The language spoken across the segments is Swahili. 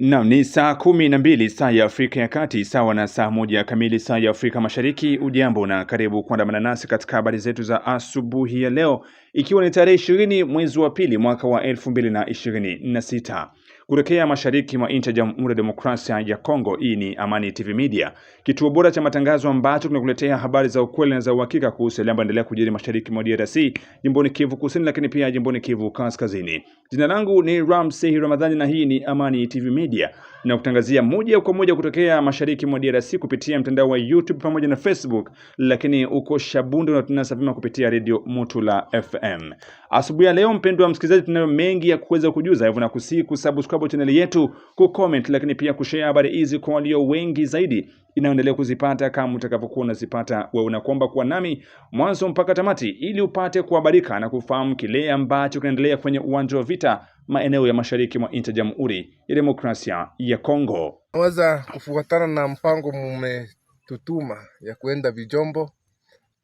Naam, ni saa 12 saa ya Afrika ya Kati, sawa na saa 1 kamili saa ya Afrika Mashariki. Ujambo na karibu kuandamana nasi katika habari zetu za asubuhi ya leo, ikiwa ni tarehe 20 mwezi wa pili mwaka wa 2026. Kutokea mashariki mwa nchi ya Jamhuri ya Demokrasia ya Kongo, hii ni Amani TV Media, kituo bora cha matangazo ambacho tunakuletea habari za ukweli na za uhakika kuhusu yale ambayo yanaendelea kujiri mashariki mwa DRC, jimboni Kivu Kusini, lakini pia jimboni Kivu Kaskazini. Jina langu ni Ramsey Ramadhani na hii ni Amani TV Media, na kutangazia moja kwa moja kutokea mashariki mwa DRC kupitia mtandao wa YouTube pamoja na Facebook, lakini uko Shabundu na tunasafima kupitia Radio Mutula FM. Asubuhi ya leo, mpendwa msikilizaji, tunayo mengi ya kuweza kujuza, hivyo nakusihi kusubscribe channel yetu, kucomment, lakini pia kushare habari hizi kwa walio wengi zaidi inaendelea kuzipata kama utakapokuwa unazipata wewe. Unakuomba kuwa nami mwanzo mpaka tamati ili upate kuhabarika na kufahamu kile ambacho kinaendelea kwenye uwanja wa vita maeneo ya mashariki mwa nchi ya Jamhuri ya Demokrasia ya Kongo. Naweza kufuatana na mpango mumetutuma ya kuenda Bijombo.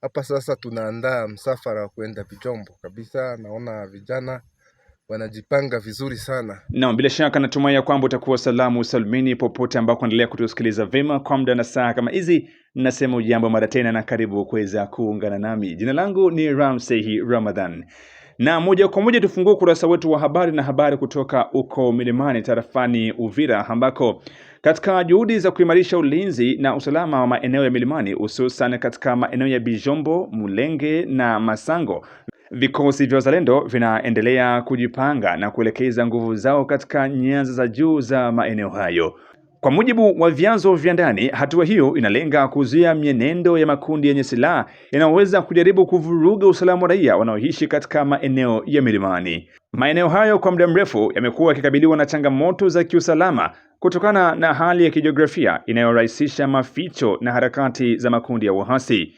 Hapa sasa tunaandaa msafara wa kuenda Bijombo kabisa. Naona vijana wanajipanga vizuri sana. Naam, bila shaka natumai ya kwamba utakuwa salamu salmini popote ambako unaendelea kutusikiliza vema kwa muda na saa kama hizi. Nasema ujambo mara tena na karibu kuweza kuungana nami. Jina langu ni Ramsey Ramadhan. Na moja kwa moja tufungue ukurasa wetu wa habari na habari kutoka uko milimani tarafani Uvira, ambako katika juhudi za kuimarisha ulinzi na usalama wa maeneo ya milimani, hususan katika maeneo ya Bijombo, Mulenge na Masango, vikosi vya wazalendo vinaendelea kujipanga na kuelekeza nguvu zao katika nyanza za juu za maeneo hayo. Kwa mujibu wa vyanzo vya ndani, hatua hiyo inalenga kuzuia mienendo ya makundi yenye silaha yanayoweza kujaribu kuvuruga usalama wa raia wanaoishi katika maeneo ya milimani. Maeneo hayo kwa muda mrefu yamekuwa yakikabiliwa na changamoto za kiusalama kutokana na hali ya kijiografia inayorahisisha maficho na harakati za makundi ya uhasi.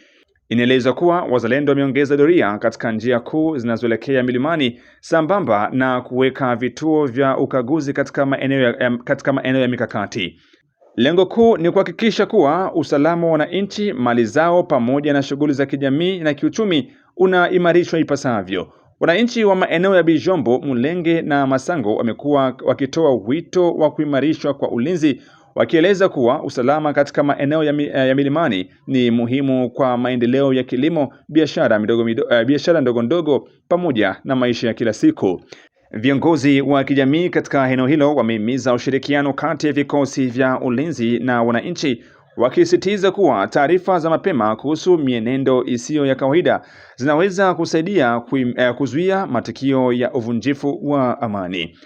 Inaelezwa kuwa wazalendo wameongeza doria katika njia kuu zinazoelekea milimani, sambamba na kuweka vituo vya ukaguzi katika maeneo ya mikakati. Lengo kuu ni kuhakikisha kuwa usalama wa wananchi, mali zao pamoja na shughuli za kijamii na kiuchumi unaimarishwa ipasavyo. Wananchi wa maeneo ya Bijombo, Mulenge na Masango wamekuwa wakitoa wito wa kuimarishwa kwa ulinzi, wakieleza kuwa usalama katika maeneo ya milimani ni muhimu kwa maendeleo ya kilimo, biashara ndogo ndogo pamoja na maisha ya kila siku. Viongozi wa kijamii katika eneo hilo wamehimiza ushirikiano kati ya vikosi vya ulinzi na wananchi, wakisisitiza kuwa taarifa za mapema kuhusu mienendo isiyo ya kawaida zinaweza kusaidia kuzuia matukio ya uvunjifu wa amani.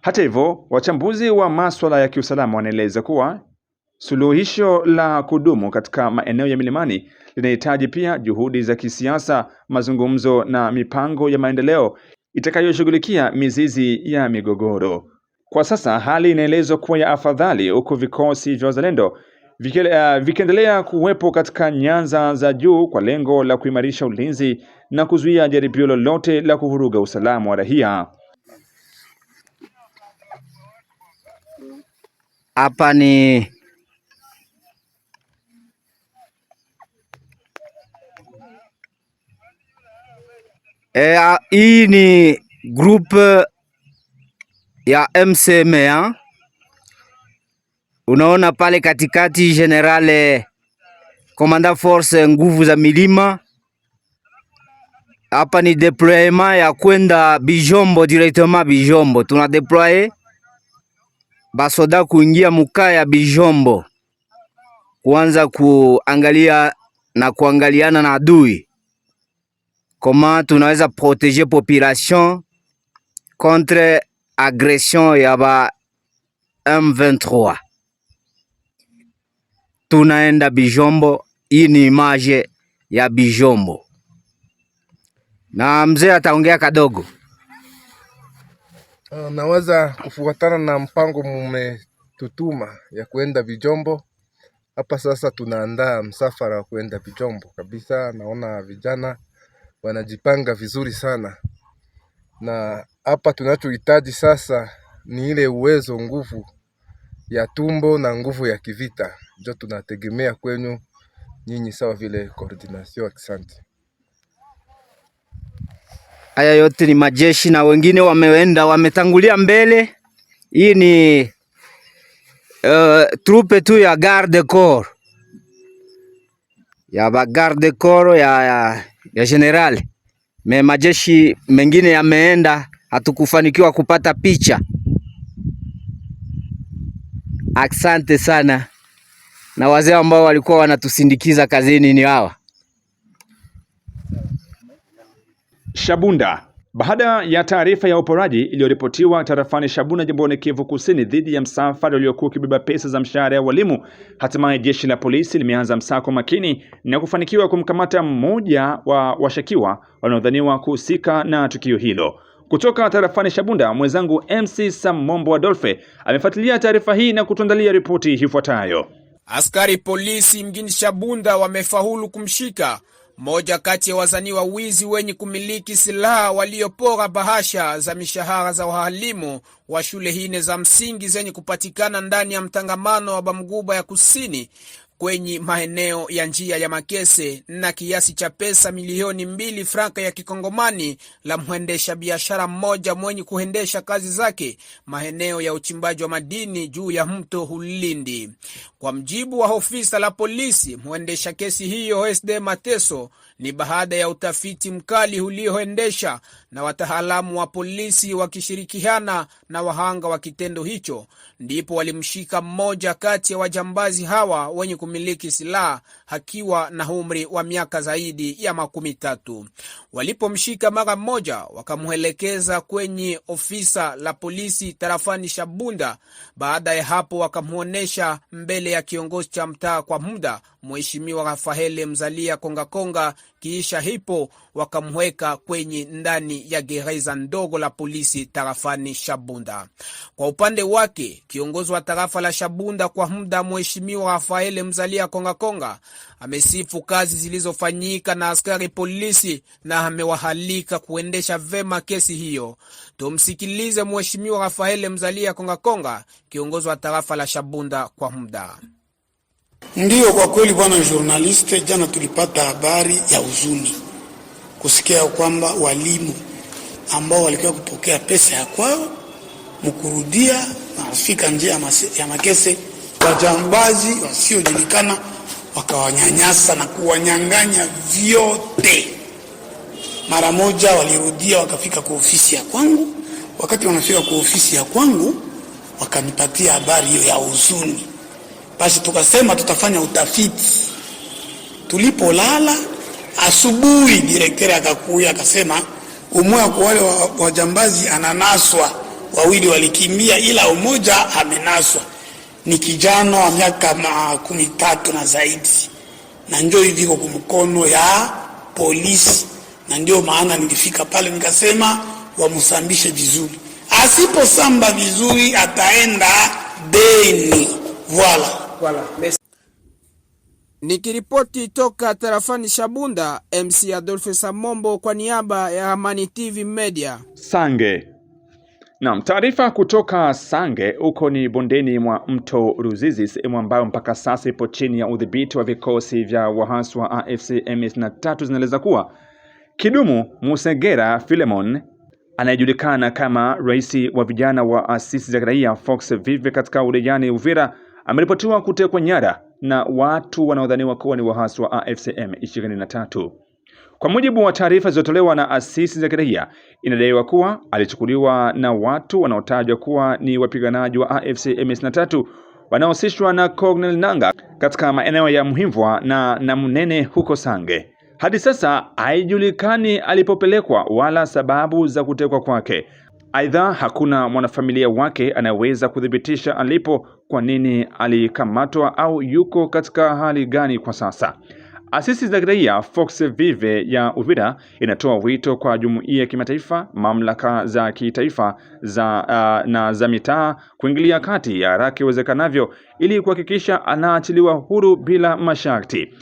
Hata hivyo, wachambuzi wa masuala ya kiusalama wanaeleza kuwa suluhisho la kudumu katika maeneo ya milimani linahitaji pia juhudi za kisiasa, mazungumzo na mipango ya maendeleo itakayoshughulikia mizizi ya migogoro. Kwa sasa hali inaelezwa kuwa ya afadhali, huku vikosi vya wazalendo vikiendelea kuwepo katika nyanza za juu kwa lengo la kuimarisha ulinzi na kuzuia jaribio lolote la kuvuruga usalama wa raia. Hapa ni hii ni group ya MCM. Unaona pale katikati General Commandant Force nguvu za milima. Hapa ni deployement ya kwenda Bijombo, directement Bijombo. Tuna deploy basoda kuingia muka ya Bijombo, kuanza kuangalia na kuangaliana na adui, koma tunaweza protéger population contre agression ya ba M23. Tunaenda Bijombo. Hii ni image ya Bijombo na mzee ataongea kadogo. Naweza kufuatana na mpango mumetutuma ya kuenda Bijombo. Hapa sasa tunaandaa msafara wa kuenda Bijombo kabisa. Naona vijana wanajipanga vizuri sana, na hapa tunachohitaji sasa ni ile uwezo, nguvu ya tumbo na nguvu ya kivita, ndio tunategemea kwenu nyinyi sawa vile coordination. Asante. Haya yote ni majeshi na wengine wametangulia mbele. Hii ni trupe tu ya garde corps ya garde corps ya general. Majeshi mengine yameenda, hatukufanikiwa kupata picha. Asante sana, na wazee ambao walikuwa wanatusindikiza kazini ni hawa. Shabunda. Baada ya taarifa ya uporaji iliyoripotiwa tarafani Shabunda jimboni Kivu Kusini dhidi ya msafara uliokuwa ukibeba pesa za mshahara ya walimu, hatimaye jeshi la polisi limeanza msako makini na kufanikiwa kumkamata mmoja wa washakiwa wanaodhaniwa kuhusika na tukio hilo. Kutoka tarafani Shabunda, mwenzangu MC Samombo Adolphe amefuatilia taarifa hii na kutuandalia ripoti ifuatayo. Askari polisi mjini Shabunda wamefaulu kumshika moja kati ya wazaniwa wizi wenye kumiliki silaha waliopora bahasha za mishahara za walimu wa shule hine za msingi zenye kupatikana ndani ya mtangamano wa Bamuguba ya Kusini kwenye maeneo ya njia ya Makese, na kiasi cha pesa milioni 2 franka ya kikongomani la mwendesha biashara mmoja mwenye kuendesha kazi zake maeneo ya uchimbaji wa madini juu ya mto Hulindi. Kwa mjibu wa ofisa la polisi mwendesha kesi hiyo SD Mateso, ni baada ya utafiti mkali ulioendesha na wataalamu wa polisi wakishirikiana na wahanga wa kitendo hicho, ndipo walimshika mmoja kati ya wajambazi hawa wenye kumiliki silaha akiwa na umri wa miaka zaidi ya 13. Walipomshika mara moja, wakamuelekeza kwenye ofisa la polisi tarafani Shabunda. Baada ya hapo wakamuonesha mbele ya kiongozi cha mtaa kwa muda, Mheshimiwa Rafael Mzalia Konga. Kisha hipo wakamweka kwenye ndani ya gereza ndogo la polisi tarafani Shabunda. Kwa upande wake, kiongozi wa tarafa la Shabunda kwa muda, Mheshimiwa Rafael Mzalia Konga, amesifu kazi zilizofanyika na askari polisi na amewahalika kuendesha vema kesi hiyo. Tumsikilize Mheshimiwa Rafael Mzalia Konga, kiongozi wa tarafa la Shabunda kwa muda. Ndiyo, kwa kweli bwana journaliste, jana tulipata habari ya huzuni kusikia kwamba walimu ambao walikuwa kupokea pesa ya kwao mkurudia nafika njia ya Makese, wajambazi wasiojulikana wakawanyanyasa na kuwanyang'anya vyote. Mara moja walirudia wakafika kwa ofisi ya kwangu. Wakati wanafika kwa ofisi ya kwangu wakanipatia habari hiyo ya huzuni. Basi tukasema tutafanya utafiti. Tulipolala asubuhi, direkteri akakuja akasema umoja kwa wale wajambazi ananaswa, 2 walikimbia ila umoja amenaswa. Ni kijana wa miaka 13 na zaidi, na njoo hivi kwa mkono ya polisi. Na ndio maana nilifika pale nikasema wamsambishe vizuri, asiposamba vizuri ataenda deni. Voilà. Nikiripoti toka tarafani Shabunda, MC Adolphe Samombo kwa niaba ya Amani TV Media. Sange. Naam, taarifa kutoka Sange huko ni bondeni mwa mto Ruzizi, sehemu ambayo mpaka sasa ipo chini ya udhibiti wa vikosi vya waasi wa AFC M23, zinaeleza kuwa Kidumu Musegera Philemon anayejulikana kama rais wa vijana wa asisi za raia Fox Vive katika urejani Uvira ameripotiwa kutekwa nyara na watu wanaodhaniwa kuwa ni waasi wa AFC M23. Kwa mujibu wa taarifa zilizotolewa na asisi za kiraia, inadaiwa kuwa alichukuliwa na watu wanaotajwa kuwa ni wapiganaji wa AFC M23 wanaohusishwa na Colonel Nanga katika maeneo ya Muhimvwa na Namunene huko Sange. Hadi sasa haijulikani alipopelekwa wala sababu za kutekwa kwake. Aidha, hakuna mwanafamilia wake anayeweza kudhibitisha alipo, kwa nini alikamatwa au yuko katika hali gani kwa sasa. Asisi za kiraia Fox Vive ya Uvira inatoa wito kwa jumuiya ya kimataifa, mamlaka za kitaifa na za mitaa kuingilia kati ya haraka iwezekanavyo ili kuhakikisha anaachiliwa huru bila masharti.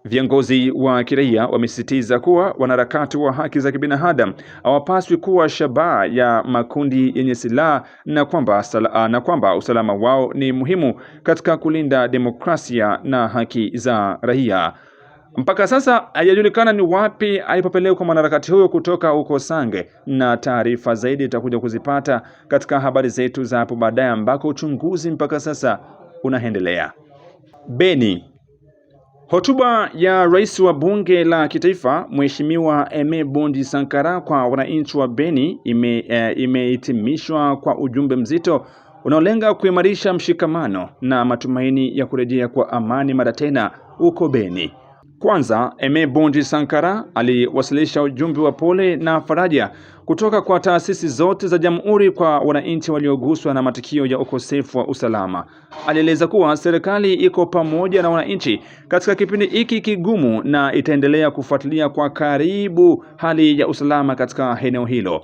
Viongozi wa kiraia wamesisitiza kuwa wanaharakati wa haki za kibinadamu hawapaswi kuwa shabaha ya makundi yenye silaha na kwamba usalama wao ni muhimu katika kulinda demokrasia na haki za raia. Mpaka sasa haijulikana ni wapi alipopelekwa mwanaharakati huyo kutoka huko Sange, na taarifa zaidi itakuja kuzipata katika habari zetu za hapo baadaye, ambako uchunguzi mpaka sasa unaendelea. Beni. Hotuba ya rais wa bunge la kitaifa Mheshimiwa Aime Bondi Sankara kwa wananchi wa Beni imehitimishwa kwa ujumbe mzito unaolenga kuimarisha mshikamano na matumaini ya kurejea kwa amani mara tena huko Beni. Kwanza, Aime Bondi Sankara aliwasilisha ujumbe wa pole na faraja kutoka kwa taasisi zote za jamhuri kwa wananchi walioguswa na matukio ya ukosefu wa usalama. Alieleza kuwa serikali iko pamoja na wananchi katika kipindi hiki kigumu na itaendelea kufuatilia kwa karibu hali ya usalama katika eneo hilo.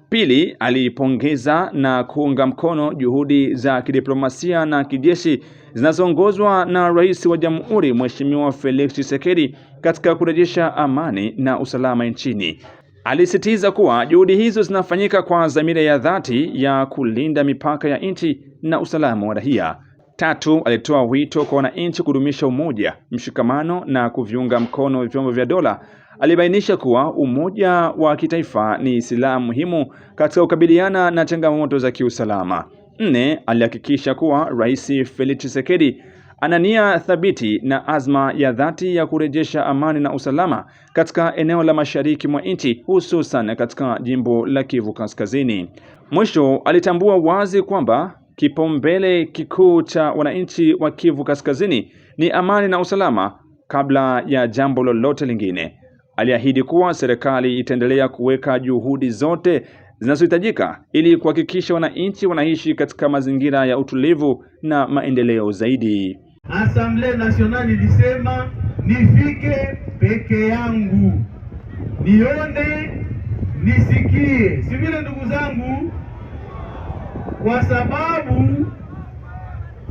Pili, alipongeza na kuunga mkono juhudi za kidiplomasia na kijeshi zinazoongozwa na Rais wa Jamhuri Mheshimiwa Felix Tshisekedi katika kurejesha amani na usalama nchini. Alisisitiza kuwa juhudi hizo zinafanyika kwa dhamira ya dhati ya kulinda mipaka ya nchi na usalama wa raia. Tatu, alitoa wito kwa wananchi kudumisha umoja, mshikamano na kuviunga mkono vyombo vya dola. Alibainisha kuwa umoja wa kitaifa ni silaha muhimu katika kukabiliana na changamoto za kiusalama. Nne, alihakikisha kuwa Rais Felix Tshisekedi ana nia thabiti na azma ya dhati ya kurejesha amani na usalama katika eneo la mashariki mwa nchi, hususan katika jimbo la Kivu Kaskazini. Mwisho, alitambua wazi kwamba kipaumbele kikuu cha wananchi wa Kivu Kaskazini ni amani na usalama kabla ya jambo lolote lingine. Aliahidi kuwa serikali itaendelea kuweka juhudi zote zinazohitajika ili kuhakikisha wananchi wanaishi katika mazingira ya utulivu na maendeleo zaidi. Assemblée Nationale ilisema nifike peke yangu, nione, nisikie. Si vile ndugu zangu, kwa sababu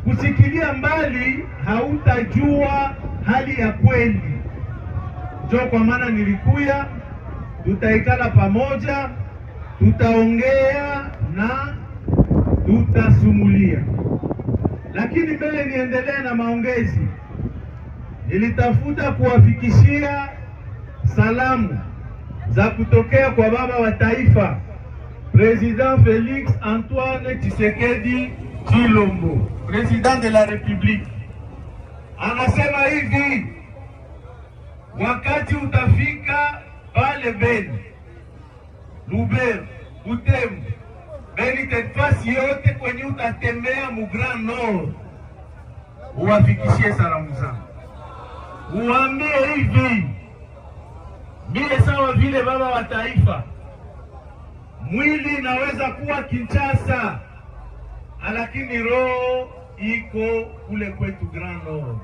kusikilia mbali hautajua hali ya kweli. Ndio kwa maana nilikuya, tutaikala pamoja, tutaongea na tutasumulia. Lakini mbele niendelee na maongezi, nilitafuta kuwafikishia salamu za kutokea kwa baba wa taifa President Felix Antoine Tshisekedi Tshilombo, President de la République. Anasema hivi: wakati utafika pale Beni, Lubero, Butembo, Beni, tefasi yote kwenye utatembea mu Grand Nord, uwafikishie salamu zangu, uambie hivi: mimi sawa vile baba wa taifa, mwili inaweza kuwa Kinshasa, lakini roho iko kule kwetu Grand Nord.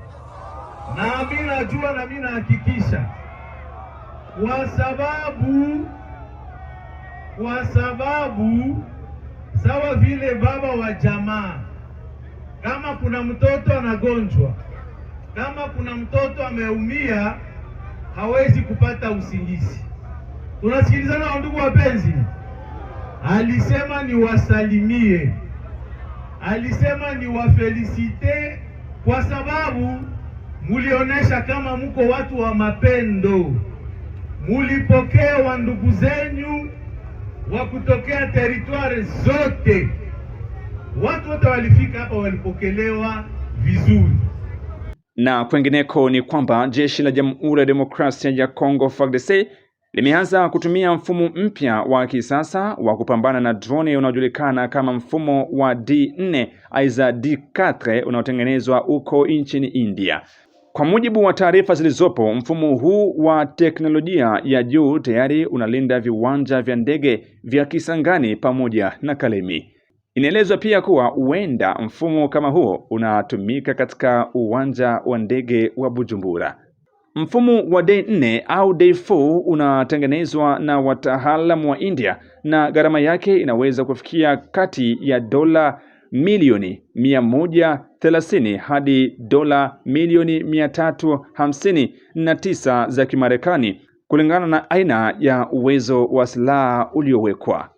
Na mimi najua na mimi nahakikisha, kwa sababu sawa vile baba wa jamaa, kama kuna mtoto anagonjwa, kama kuna mtoto ameumia, hawezi kupata usingizi. Tunasikilizana ndugu wapenzi? Alisema ni wasalimie, alisema ni wafelicite, kwa sababu mulionesha kama mko watu wa mapendo. Mulipokea wa ndugu zenyu wa kutokea teritwari zote. Watu wote walifika hapa, walipokelewa vizuri. Na kwengineko ni kwamba jeshi la Jamhuri ya Demokrasia ya Kongo FARDC limeanza kutumia mfumo mpya wa kisasa wa kupambana na drone unaojulikana kama mfumo wa D4 aiza D4 unaotengenezwa huko nchini India. Kwa mujibu wa taarifa zilizopo, mfumo huu wa teknolojia ya juu tayari unalinda viwanja vya ndege vya Kisangani pamoja na Kalemi. Inaelezwa pia kuwa huenda mfumo kama huo unatumika katika uwanja wa ndege wa Bujumbura. Mfumo wa D4 au D4 unatengenezwa na wataalamu wa India na gharama yake inaweza kufikia kati ya dola milioni 130 hadi dola milioni 359 za Kimarekani kulingana na aina ya uwezo wa silaha uliowekwa.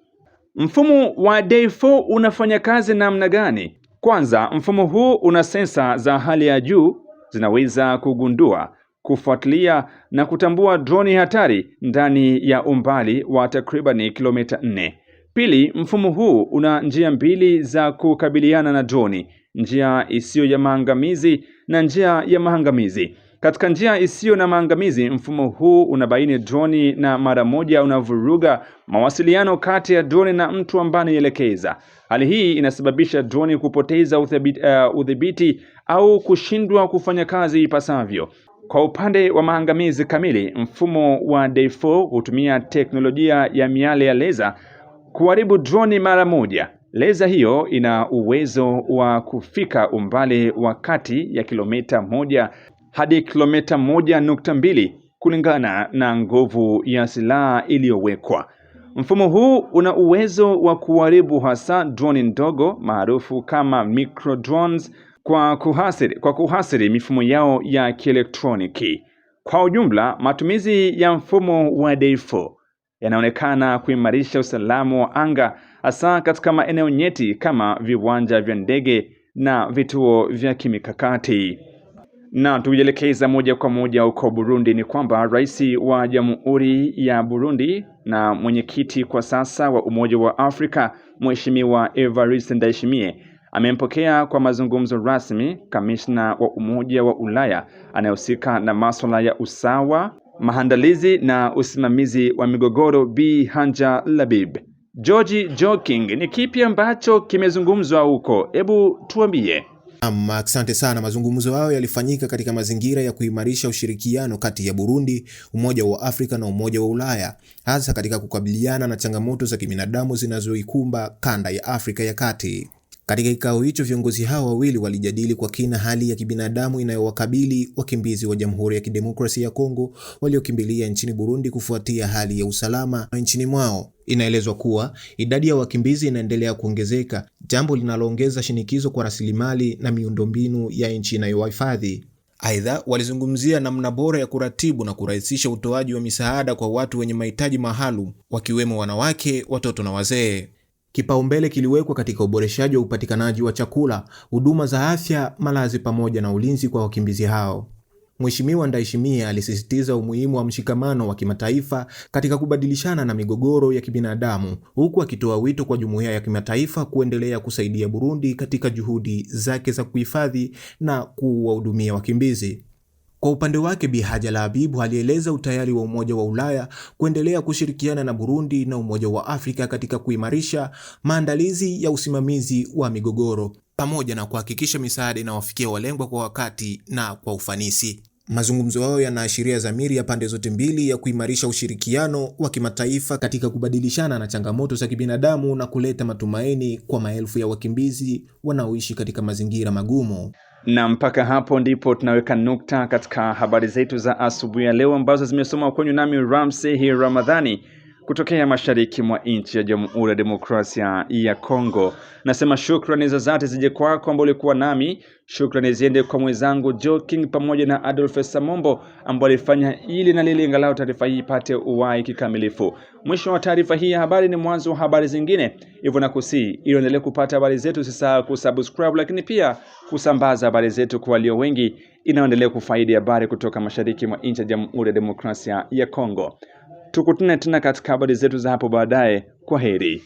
Mfumo wa D4 unafanya kazi namna gani? Kwanza, mfumo huu una sensa za hali ya juu zinaweza kugundua, kufuatilia na kutambua droni hatari ndani ya umbali wa takribani kilomita 4. Pili, mfumo huu una njia mbili za kukabiliana na droni. njia isiyo ya maangamizi na njia ya maangamizi. Katika njia isiyo na maangamizi, mfumo huu unabaini droni na mara moja unavuruga mawasiliano kati ya droni na mtu ambaye anaelekeza. Hali hii inasababisha droni kupoteza udhibiti au kushindwa kufanya kazi ipasavyo. Kwa upande wa maangamizi kamili, mfumo wa Day4 hutumia teknolojia ya miale ya laser kuharibu droni mara moja. Laser hiyo ina uwezo wa kufika umbali wa kati ya kilomita 1 hadi kilomita 1.2 kulingana na nguvu ya silaha iliyowekwa. Mfumo huu una uwezo wa kuharibu hasa droni ndogo maarufu kama micro drones kwa kuhasiri mifumo yao ya kielektroniki. Kwa ujumla, matumizi ya mfumo wa Day4 yanaonekana kuimarisha usalama wa anga hasa katika maeneo nyeti kama viwanja vya ndege na vituo vya kimikakati. Na tukielekeza moja kwa moja huko Burundi, ni kwamba rais wa Jamhuri ya Burundi na mwenyekiti kwa sasa wa Umoja wa Afrika Mheshimiwa Evariste Ndayishimiye amempokea kwa mazungumzo rasmi kamishna wa Umoja wa Ulaya anayehusika na masuala ya usawa, maandalizi na usimamizi wa migogoro Bi Hanja Labib. George Joking, ni kipi ambacho kimezungumzwa huko? Hebu tuambie. Asante sana. Mazungumzo hayo yalifanyika katika mazingira ya kuimarisha ushirikiano kati ya Burundi, Umoja wa Afrika na Umoja wa Ulaya, hasa katika kukabiliana na changamoto za kibinadamu zinazoikumba kanda ya Afrika ya Kati. Katika kikao hicho, viongozi hao wawili walijadili kwa kina hali ya kibinadamu inayowakabili wakimbizi wa Jamhuri ya Kidemokrasia ya Kongo waliokimbilia nchini Burundi kufuatia hali ya usalama nchini mwao. Inaelezwa kuwa idadi ya wakimbizi inaendelea kuongezeka, jambo linaloongeza shinikizo kwa rasilimali na miundombinu ya nchi inayowahifadhi. Aidha, walizungumzia namna bora ya kuratibu na kurahisisha utoaji wa misaada kwa watu wenye mahitaji maalum, wakiwemo wanawake, watoto na wazee. Kipaumbele kiliwekwa katika uboreshaji wa upatikanaji wa chakula, huduma za afya, malazi pamoja na ulinzi kwa wakimbizi hao. Mheshimiwa Ndayishimiye alisisitiza umuhimu wa mshikamano wa kimataifa katika kubadilishana na migogoro ya kibinadamu, huku akitoa wito kwa jumuiya ya kimataifa kuendelea kusaidia Burundi katika juhudi zake za kuhifadhi na kuwahudumia wakimbizi. Kwa upande wake, Bi Hanja Labib alieleza utayari wa Umoja wa Ulaya kuendelea kushirikiana na Burundi na Umoja wa Afrika katika kuimarisha maandalizi ya usimamizi wa migogoro pamoja na kuhakikisha misaada inawafikia walengwa kwa wakati na kwa ufanisi. Mazungumzo hayo yanaashiria dhamira ya pande zote mbili ya kuimarisha ushirikiano wa kimataifa katika kubadilishana na changamoto za kibinadamu na kuleta matumaini kwa maelfu ya wakimbizi wanaoishi katika mazingira magumu. Na mpaka hapo ndipo tunaweka nukta katika habari zetu za asubuhi ya leo ambazo zimesoma kwenye nami Ramsey Ramadhani kutokea mashariki mwa nchi ya Jamhuri ya Demokrasia ya Kongo. Nasema shukrani za dhati zije kwako ambao ulikuwa nami. Shukrani ziende kwa mwenzangu Joking pamoja na Adolphe Samombo ambao alifanya ili na lile angalau taarifa hii ipate uwai kikamilifu. Mwisho wa taarifa hii ya habari ni mwanzo wa habari zingine. Hivyo nakusii ili uendelee kupata habari zetu, usisahau kusubscribe, lakini pia kusambaza habari zetu kwa walio wengi inaendelea kufaidi habari kutoka mashariki mwa nchi ya Jamhuri ya Demokrasia ya Kongo. Tukutane tena katika habari zetu za hapo baadaye. Kwa heri.